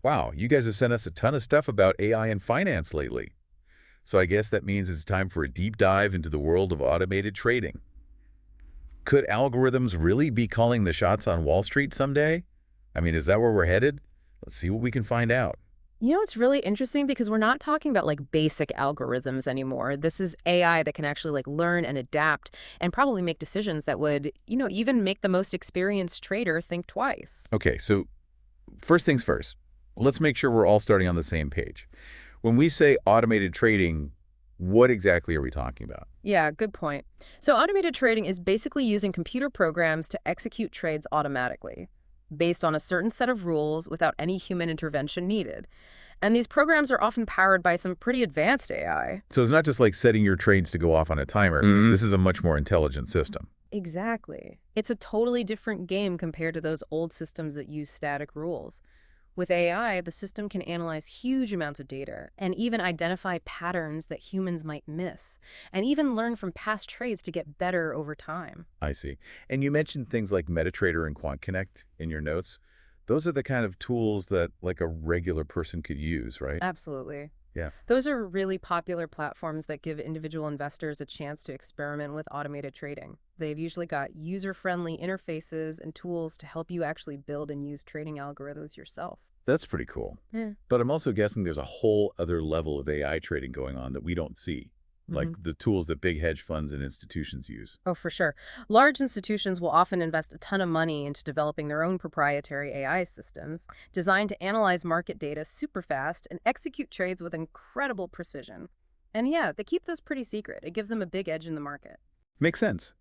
Wow, you guys have sent us a ton of stuff about AI and finance lately. So I guess that means it's time for a deep dive into the world of automated trading. Could algorithms really be calling the shots on Wall Street someday? I mean, is that where we're headed? Let's see what we can find out. You know, it's really interesting because we're not talking about like basic algorithms anymore. This is AI that can actually like learn and adapt and probably make decisions that would, even make the most experienced trader think twice. Okay, so first things first, let's make sure we're all starting on the same page. When we say automated trading, what exactly are we talking about? Yeah, good point. So automated trading is basically using computer programs to execute trades automatically, based on a certain set of rules without any human intervention needed. And these programs are often powered by some pretty advanced AI. So it's not just like setting your trades to go off on a timer. This is a much more intelligent system. Exactly. It's a totally different game compared to those old systems that use static rules. With AI, the system can analyze huge amounts of data and even identify patterns that humans might miss, and even learn from past trades to get better over time. I see. And you mentioned things like MetaTrader and Quant Connect in your notes. Those are the kind of tools that like a regular person could use, right? Absolutely. Yeah. Those are really popular platforms that give individual investors a chance to experiment with automated trading. They've usually got user-friendly interfaces and tools to help you actually build and use trading algorithms yourself. That's pretty cool. Yeah. But I'm also guessing there's a whole other level of AI trading going on that we don't see, like hmm the tools that big hedge funds and institutions use. Oh, for sure. Large institutions will often invest a ton of money into developing their own proprietary AI systems designed to analyze market data super fast and execute trades with incredible precision. And yeah, they keep those pretty secret. It gives them a big edge in the market. Makes sense.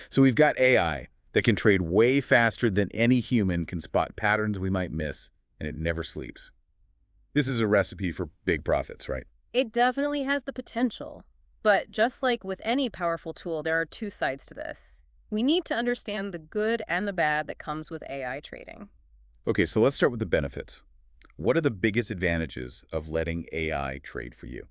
So we've got AI that can trade way faster than any human can spot patterns we might miss, and it never sleeps. This is a recipe for big profits, right? It definitely has the potential. But just like with any powerful tool, there are two sides to this. We need to understand the good and the bad that comes with AI trading. Okay, so let's start with the benefits. What are the biggest advantages of letting AI trade for you?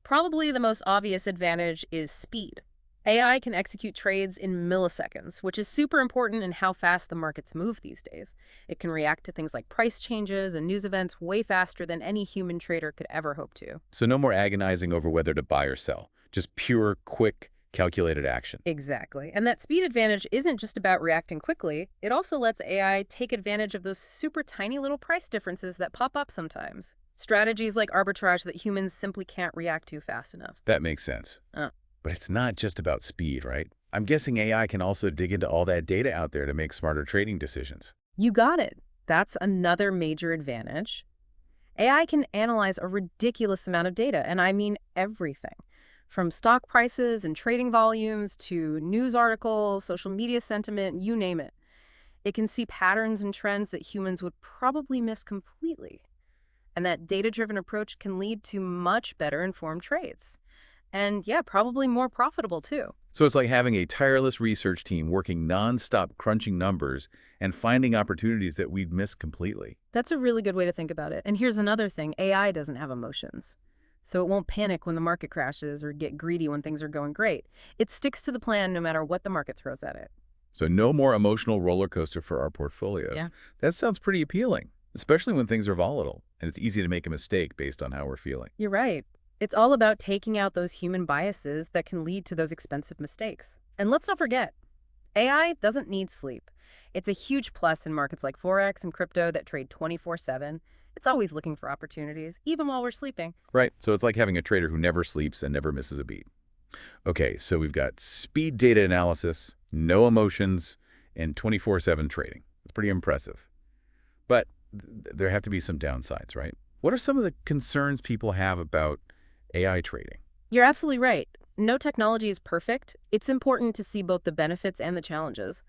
Probably the most obvious advantage is speed. AI can execute trades in milliseconds, which is super important in how fast the markets move these days. It can react to things like price changes and news events way faster than any human trader could ever hope to. So no more agonizing over whether to buy or sell, just pure, quick, calculated action. Exactly. And that speed advantage isn't just about reacting quickly, it also lets AI take advantage of those super tiny little price differences that pop up sometimes. Strategies like arbitrage that humans simply can't react to fast enough. That makes sense. Uh, But it's not just about speed, right? I'm guessing AI can also dig into all that data out there to make smarter trading decisions. you got it. That's another major advantage. AI can analyze a ridiculous amount of data, and I mean everything. From stock prices and trading volumes to news articles, social media sentiment, you name it. It can see patterns and trends that humans would probably miss completely. And that data-driven approach can lead to much better informed trades. And yeah, probably more profitable too. So it's like having a tireless research team working nonstop crunching numbers and finding opportunities that we'd miss completely. That's a really good way to think about it. And here's another thing, AI doesn't have emotions. So it won't panic when the market crashes or get greedy when things are going great. It sticks to the plan no matter what the market throws at it. So no more emotional roller coaster for our portfolios. Yeah. That sounds pretty appealing, especially when things are volatile and it's easy to make a mistake based on how we're feeling. You're right. It's all about taking out those human biases that can lead to those expensive mistakes. And let's not forget, AI doesn't need sleep. It's a huge plus in markets like Forex and crypto that trade 24/7. It's always looking for opportunities, even while we're sleeping. Right. So it's like having a trader who never sleeps and never misses a beat. Okay, so we've got speed data analysis, no emotions, and 24/7 trading. It's pretty impressive. But there have to be some downsides, right? What are some of the concerns people have about AI trading? You're absolutely right. No technology is perfect. It's important to see both the benefits and the challenges.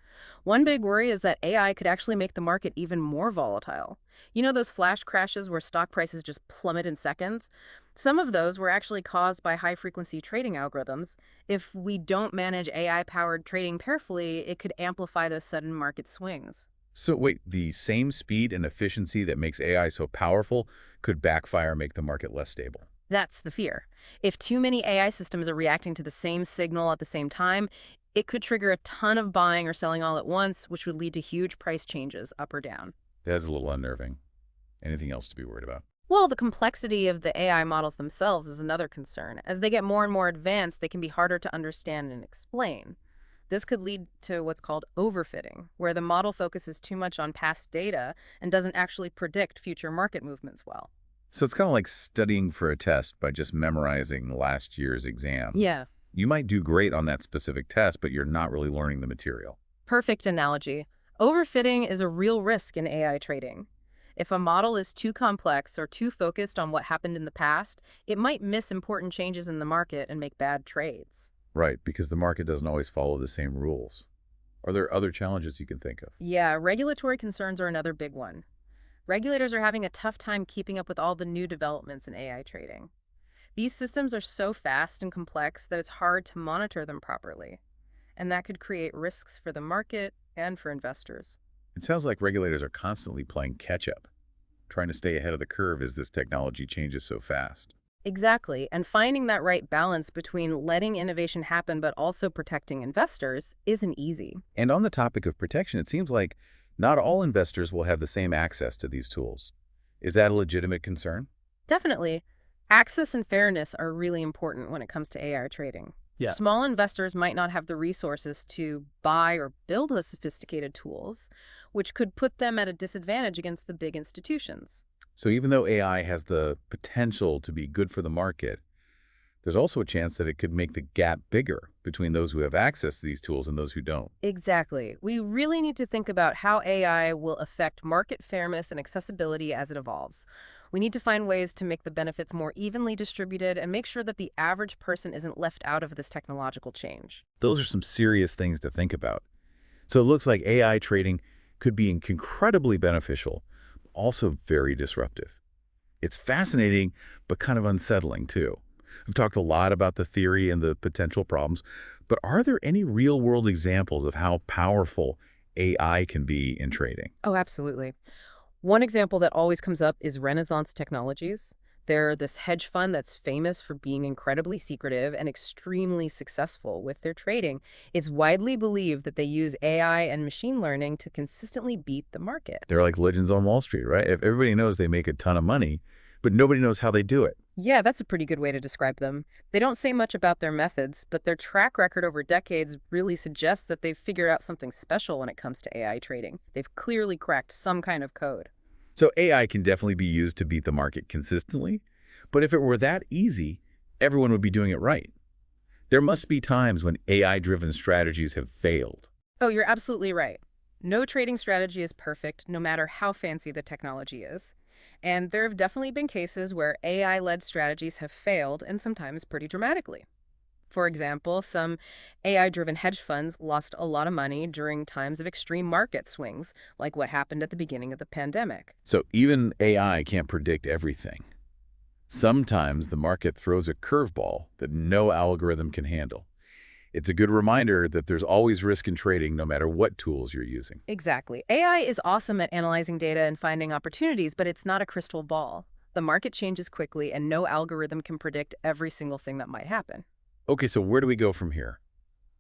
One big worry is that AI could actually make the market even more volatile. You know those flash crashes where stock prices just plummet in seconds? Some of those were actually caused by high-frequency trading algorithms. If we don't manage AI-powered trading carefully, it could amplify those sudden market swings. So wait, the same speed and efficiency that makes AI so powerful could backfire and make the market less stable. That's the fear. If too many AI systems are reacting to the same signal at the same time, it could trigger a ton of buying or selling all at once, which would lead to huge price changes up or down. That's a little unnerving. Anything else to be worried about? Well, the complexity of the AI models themselves is another concern. As they get more and more advanced, they can be harder to understand and explain. This could lead to what's called overfitting, where the model focuses too much on past data and doesn't actually predict future market movements well. So it's kind of like studying for a test by just memorizing last year's exam. Yeah, You might do great on that specific test, but you're not really learning the material. perfect analogy. Overfitting is a real risk in AI trading. If a model is too complex or too focused on what happened in the past, it might miss important changes in the market and make bad trades. Right, because the market doesn't always follow the same rules. Are there other challenges you can think of? Yeah, regulatory concerns are another big one. Regulators are having a tough time keeping up with all the new developments in AI trading. These systems are so fast and complex that it's hard to monitor them properly, and that could create risks for the market and for investors. It sounds like regulators are constantly playing catch-up, trying to stay ahead of the curve as this technology changes so fast. Exactly, and finding that right balance between letting innovation happen but also protecting investors isn't easy. And on the topic of protection, it seems like not all investors will have the same access to these tools. Is that a legitimate concern? Definitely, access and fairness are really important when it comes to AI trading. Yeah. Small investors might not have the resources to buy or build the sophisticated tools, which could put them at a disadvantage against the big institutions. So even though AI has the potential to be good for the market, there's also a chance that it could make the gap bigger between those who have access to these tools and those who don't. Exactly. We really need to think about how AI will affect market fairness and accessibility as it evolves. We need to find ways to make the benefits more evenly distributed and make sure that the average person isn't left out of this technological change. Those are some serious things to think about. So it looks like AI trading could be incredibly beneficial, also very disruptive. It's fascinating, but kind of unsettling too. I've talked a lot about the theory and the potential problems, but are there any real-world examples of how powerful AI can be in trading? Oh, absolutely. One example that always comes up is Renaissance Technologies. They're this hedge fund that's famous for being incredibly secretive and extremely successful with their trading. It's widely believed that they use AI and machine learning to consistently beat the market. They're like legends on Wall Street, right? If everybody knows they make a ton of money, but nobody knows how they do it. Yeah, that's a pretty good way to describe them. They don't say much about their methods, but their track record over decades really suggests that they've figured out something special when it comes to AI trading. They've clearly cracked some kind of code. So AI can definitely be used to beat the market consistently, but if it were that easy, everyone would be doing it right. There must be times when AI-driven strategies have failed. Oh, you're absolutely right. No trading strategy is perfect, no matter how fancy the technology is. And there have definitely been cases where AI-led strategies have failed, and sometimes pretty dramatically. For example, some AI-driven hedge funds lost a lot of money during times of extreme market swings, like what happened at the beginning of the pandemic. So even AI can't predict everything. Sometimes the market throws a curveball that no algorithm can handle. It's a good reminder that there's always risk in trading no matter what tools you're using. Exactly. AI is awesome at analyzing data and finding opportunities, but it's not a crystal ball. The market changes quickly, and no algorithm can predict every single thing that might happen. Okay, so where do we go from here?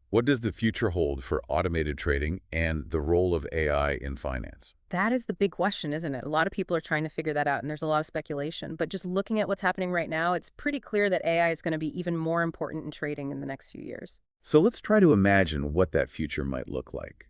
What does the future hold for automated trading and the role of AI in finance? That is the big question, isn't it? A lot of people are trying to figure that out, and there's a lot of speculation. But just looking at what's happening right now, it's pretty clear that AI is going to be even more important in trading in the next few years. So let's try to imagine what that future might look like.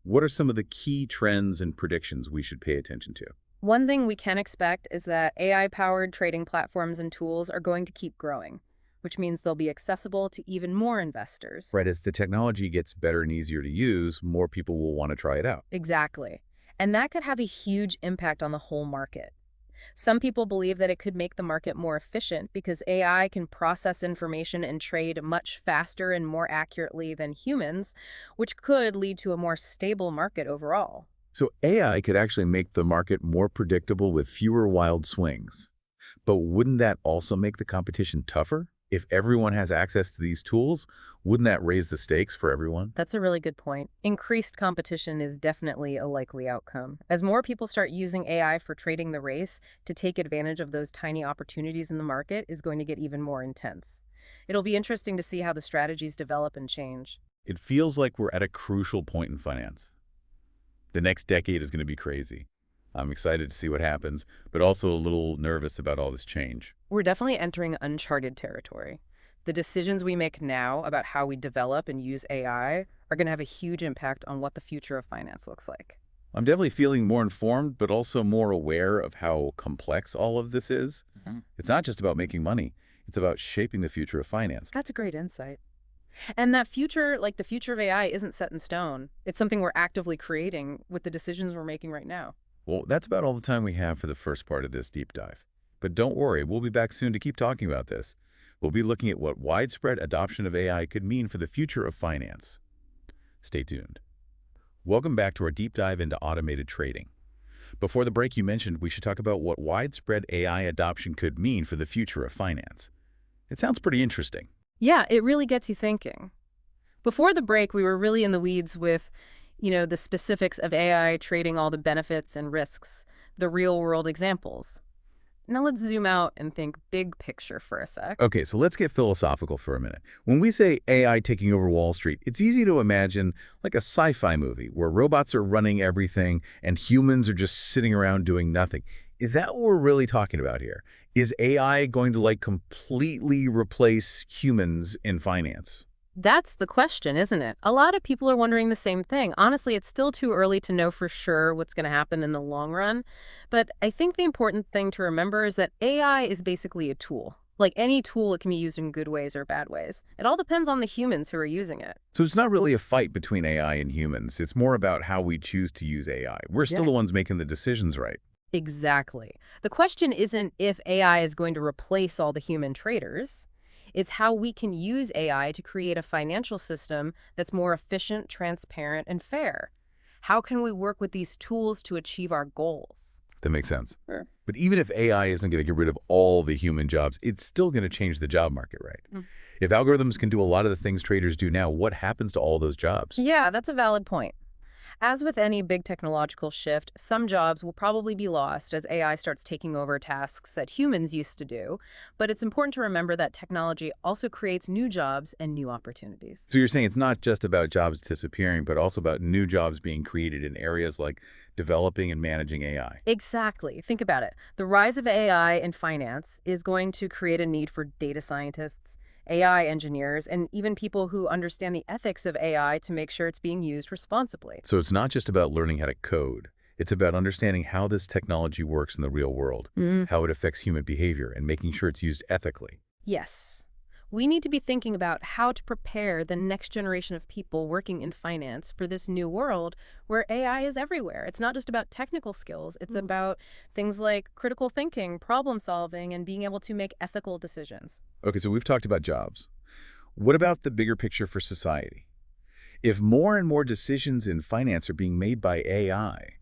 What are some of the key trends and predictions we should pay attention to? One thing we can expect is that AI-powered trading platforms and tools are going to keep growing, which means they'll be accessible to even more investors. Right, as the technology gets better and easier to use, more people will want to try it out. Exactly. And that could have a huge impact on the whole market. Some people believe that it could make the market more efficient because AI can process information and trade much faster and more accurately than humans, which could lead to a more stable market overall. So AI could actually make the market more predictable with fewer wild swings. But wouldn't that also make the competition tougher? If everyone has access to these tools, wouldn't that raise the stakes for everyone? That's a really good point. Increased competition is definitely a likely outcome. As more people start using AI for trading, the race to take advantage of those tiny opportunities in the market is going to get even more intense. It'll be interesting to see how the strategies develop and change. It feels like we're at a crucial point in finance. The next decade is going to be crazy. I'm excited to see what happens, but also a little nervous about all this change. We're definitely entering uncharted territory. The decisions we make now about how we develop and use AI are going to have a huge impact on what the future of finance looks like. I'm definitely feeling more informed, but also more aware of how complex all of this is. Mhm. It's not just about making money. It's about shaping the future of finance. That's a great insight. And that future, like the future of AI, isn't set in stone. It's something we're actively creating with the decisions we're making right now. Well, that's about all the time we have for the first part of this deep dive. But don't worry, we'll be back soon to keep talking about this. We'll be looking at what widespread adoption of AI could mean for the future of finance. Stay tuned. Welcome back to our deep dive into automated trading. Before the break, you mentioned we should talk about what widespread AI adoption could mean for the future of finance. It sounds pretty interesting. Yeah, it really gets you thinking. Before the break, we were really in the weeds with, the specifics of AI trading, all the benefits and risks, the real world examples. Now let's zoom out and think big picture for a sec. Okay, so let's get philosophical for a minute. When we say AI taking over Wall Street, it's easy to imagine like a sci-fi movie where robots are running everything and humans are just sitting around doing nothing. Is that what we're really talking about here? Is AI going to completely replace humans in finance? That's the question, isn't it? A lot of people are wondering the same thing. Honestly, it's still too early to know for sure what's going to happen in the long run. But I think the important thing to remember is that AI is basically a tool. Like any tool, it can be used in good ways or bad ways. It all depends on the humans who are using it. So it's not really a fight between AI and humans. It's more about how we choose to use AI. We're still the ones making the decisions, right? Exactly. The question isn't if AI is going to replace all the human traders. It's how we can use AI to create a financial system that's more efficient, transparent, and fair. How can we work with these tools to achieve our goals? That makes sense. Sure. But even if AI isn't going to get rid of all the human jobs, it's still going to change the job market, right? Mm. If algorithms can do a lot of the things traders do now, what happens to all those jobs? Yeah, that's a valid point. As with any big technological shift, some jobs will probably be lost as AI starts taking over tasks that humans used to do, but it's important to remember that technology also creates new jobs and new opportunities. So you're saying it's not just about jobs disappearing, but also about new jobs being created in areas like developing and managing AI. Exactly. Think about it. The rise of AI in finance is going to create a need for data scientists, AI engineers, and even people who understand the ethics of AI to make sure it's being used responsibly. So it's not just about learning how to code. It's about understanding how this technology works in the real world, Mm. how it affects human behavior, and making sure it's used ethically. Yes. We need to be thinking about how to prepare the next generation of people working in finance for this new world where AI is everywhere. It's not just about technical skills, it's about things like critical thinking, problem solving, and being able to make ethical decisions. Okay, so we've talked about jobs. What about the bigger picture for society? If more and more decisions in finance are being made by AI,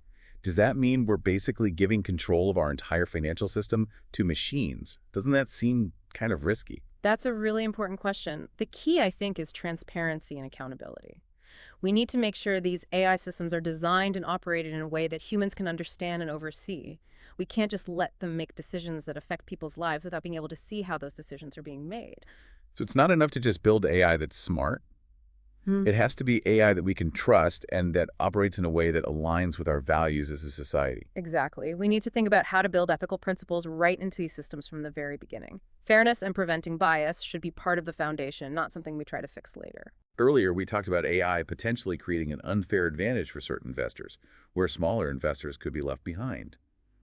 does that mean we're basically giving control of our entire financial system to machines? Doesn't that seem kind of risky? That's a really important question. The key, I think, is transparency and accountability. We need to make sure these AI systems are designed and operated in a way that humans can understand and oversee. We can't just let them make decisions that affect people's lives without being able to see how those decisions are being made. So it's not enough to just build AI that's smart. Hmm. It has to be AI that we can trust and that operates in a way that aligns with our values as a society. Exactly. We need to think about how to build ethical principles right into these systems from the very beginning. Fairness and preventing bias should be part of the foundation, not something we try to fix later. Earlier, we talked about AI potentially creating an unfair advantage for certain investors, where smaller investors could be left behind.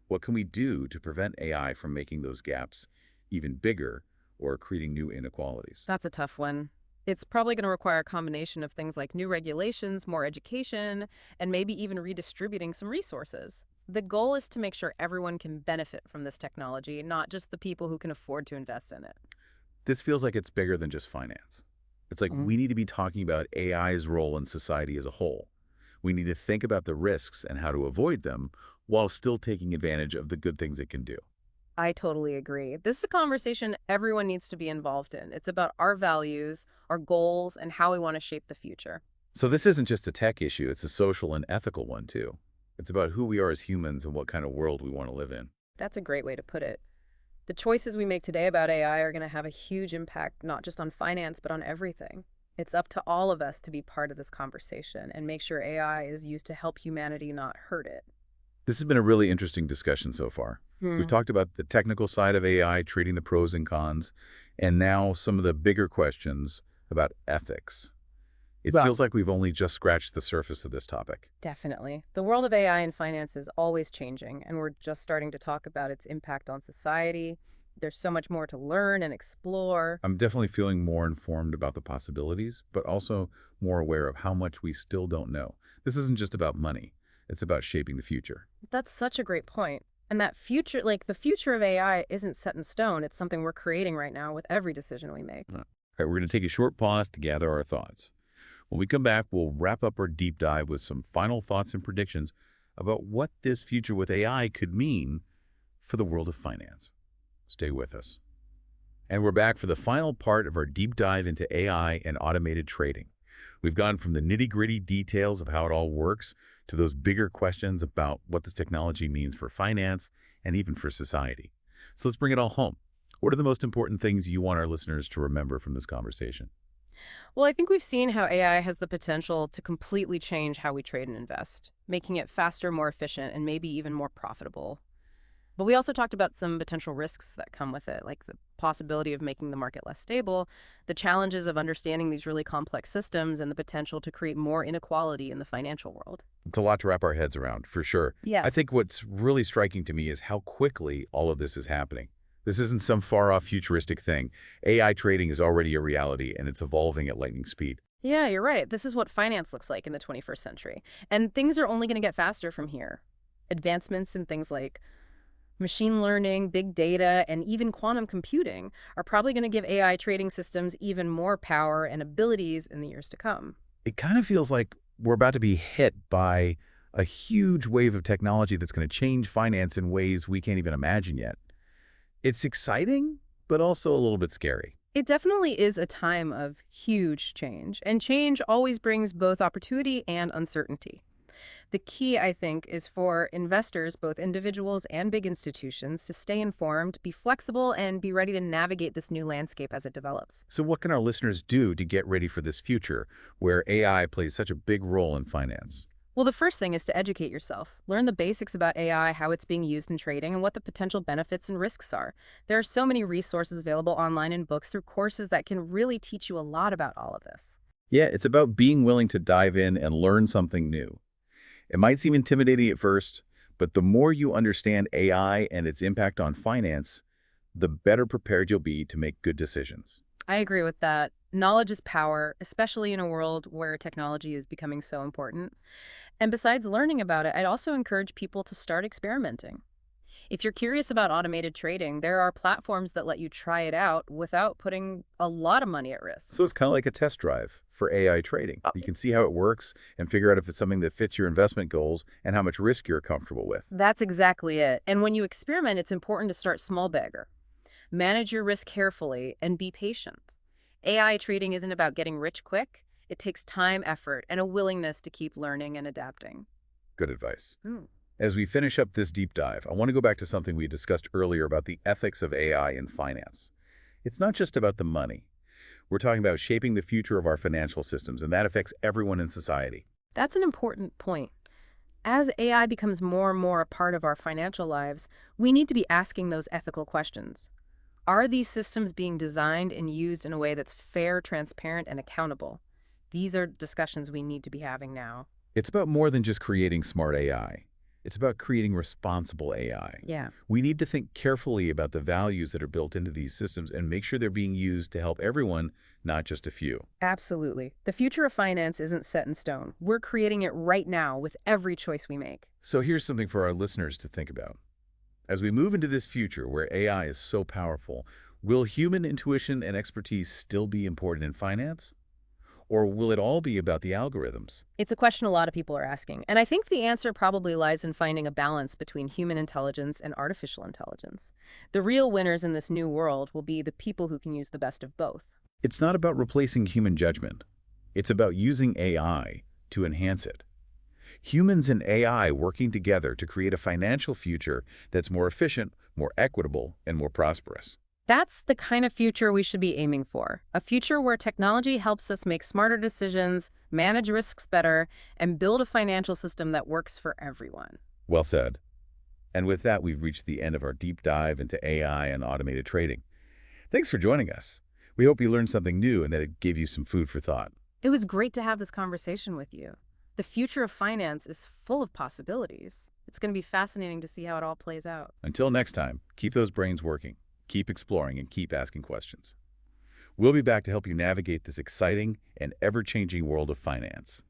What can we do to prevent AI from making those gaps even bigger or creating new inequalities? That's a tough one. It's probably going to require a combination of things like new regulations, more education, and maybe even redistributing some resources. The goal is to make sure everyone can benefit from this technology, not just the people who can afford to invest in it. This feels like it's bigger than just finance. It's like Mhm. we need to be talking about AI's role in society as a whole. We need to think about the risks and how to avoid them while still taking advantage of the good things it can do. I totally agree. This is a conversation everyone needs to be involved in. It's about our values, our goals, and how we want to shape the future. So this isn't just a tech issue, it's a social and ethical one too. It's about who we are as humans and what kind of world we want to live in. That's a great way to put it. The choices we make today about AI are going to have a huge impact, not just on finance, but on everything. It's up to all of us to be part of this conversation and make sure AI is used to help humanity, not hurt it. This has been a really interesting discussion so far. We've Hmm. talked about the technical side of AI, treating the pros and cons, and now some of the bigger questions about ethics. It Well, feels like we've only just scratched the surface of this topic. definitely. The world of AI and finance is always changing, and we're just starting to talk about its impact on society. There's so much more to learn and explore. I'm definitely feeling more informed about the possibilities, but also more aware of how much we still don't know. This isn't just about money. It's about shaping the future. That's such a great point. And that future, like the future of AI isn't set in stone. It's something we're creating right now with every decision we make. All right, we're going to take a short pause to gather our thoughts. When we come back, we'll wrap up our deep dive with some final thoughts and predictions about what this future with AI could mean for the world of finance. Stay with us. And we're back for the final part of our deep dive into AI and automated trading. We've gone from the nitty-gritty details of how it all works to those bigger questions about what this technology means for finance and even for society. So let's bring it all home. What are the most important things you want our listeners to remember from this conversation? Well, I think we've seen how AI has the potential to completely change how we trade and invest, making it faster, more efficient, and maybe even more profitable. But we also talked about some potential risks that come with it, like the possibility of making the market less stable, the challenges of understanding these really complex systems, and the potential to create more inequality in the financial world. It's a lot to wrap our heads around, for sure. Yeah. I think what's really striking to me is how quickly all of this is happening. This isn't some far-off futuristic thing. AI trading is already a reality, and it's evolving at lightning speed. Yeah, you're right. This is what finance looks like in the 21st century. And things are only going to get faster from here. Advancements in things like machine learning, big data, and even quantum computing are probably going to give AI trading systems even more power and abilities in the years to come. It kind of feels like we're about to be hit by a huge wave of technology that's going to change finance in ways we can't even imagine yet. It's exciting, but also a little bit scary. It definitely is a time of huge change, and change always brings both opportunity and uncertainty. The key, I think, is for investors, both individuals and big institutions, to stay informed, be flexible, and be ready to navigate this new landscape as it develops. So what can our listeners do to get ready for this future where AI plays such a big role in finance? Well, the first thing is to educate yourself. Learn the basics about AI, how it's being used in trading, and what the potential benefits and risks are. There are so many resources available online and books through courses that can really teach you a lot about all of this. Yeah, it's about being willing to dive in and learn something new. It might seem intimidating at first, but the more you understand AI and its impact on finance, the better prepared you'll be to make good decisions. I agree with that. Knowledge is power, especially in a world where technology is becoming so important. And besides learning about it, I'd also encourage people to start experimenting. If you're curious about automated trading, there are platforms that let you try it out without putting a lot of money at risk. So it's kind of like a test drive for AI trading. You can see how it works and figure out if it's something that fits your investment goals and how much risk you're comfortable with. That's exactly it. And when you experiment, it's important to start small bagger. Manage your risk carefully and be patient. AI trading isn't about getting rich quick. It takes time, effort, and a willingness to keep learning and adapting. Good advice. Hmm. As we finish up this deep dive, I want to go back to something we discussed earlier about the ethics of AI in finance. It's not just about the money. We're talking about shaping the future of our financial systems, and that affects everyone in society. That's an important point. As AI becomes more and more a part of our financial lives, we need to be asking those ethical questions. Are these systems being designed and used in a way that's fair, transparent, and accountable? These are discussions we need to be having now. It's about more than just creating smart AI. It's about creating responsible AI. Yeah. We need to think carefully about the values that are built into these systems and make sure they're being used to help everyone, not just a few. Absolutely. The future of finance isn't set in stone. We're creating it right now with every choice we make. So here's something for our listeners to think about. As we move into this future where AI is so powerful, will human intuition and expertise still be important in finance? Or will it all be about the algorithms? It's a question a lot of people are asking, and I think the answer probably lies in finding a balance between human intelligence and artificial intelligence. The real winners in this new world will be the people who can use the best of both. It's not about replacing human judgment. It's about using AI to enhance it. Humans and AI working together to create a financial future that's more efficient, more equitable, and more prosperous. That's the kind of future we should be aiming for. A future where technology helps us make smarter decisions, manage risks better, and build a financial system that works for everyone. Well said. And with that, we've reached the end of our deep dive into AI and automated trading. Thanks for joining us. We hope you learned something new and that it gave you some food for thought. It was great to have this conversation with you. The future of finance is full of possibilities. It's going to be fascinating to see how it all plays out. Until next time, keep those brains working, keep exploring, and keep asking questions. We'll be back to help you navigate this exciting and ever-changing world of finance.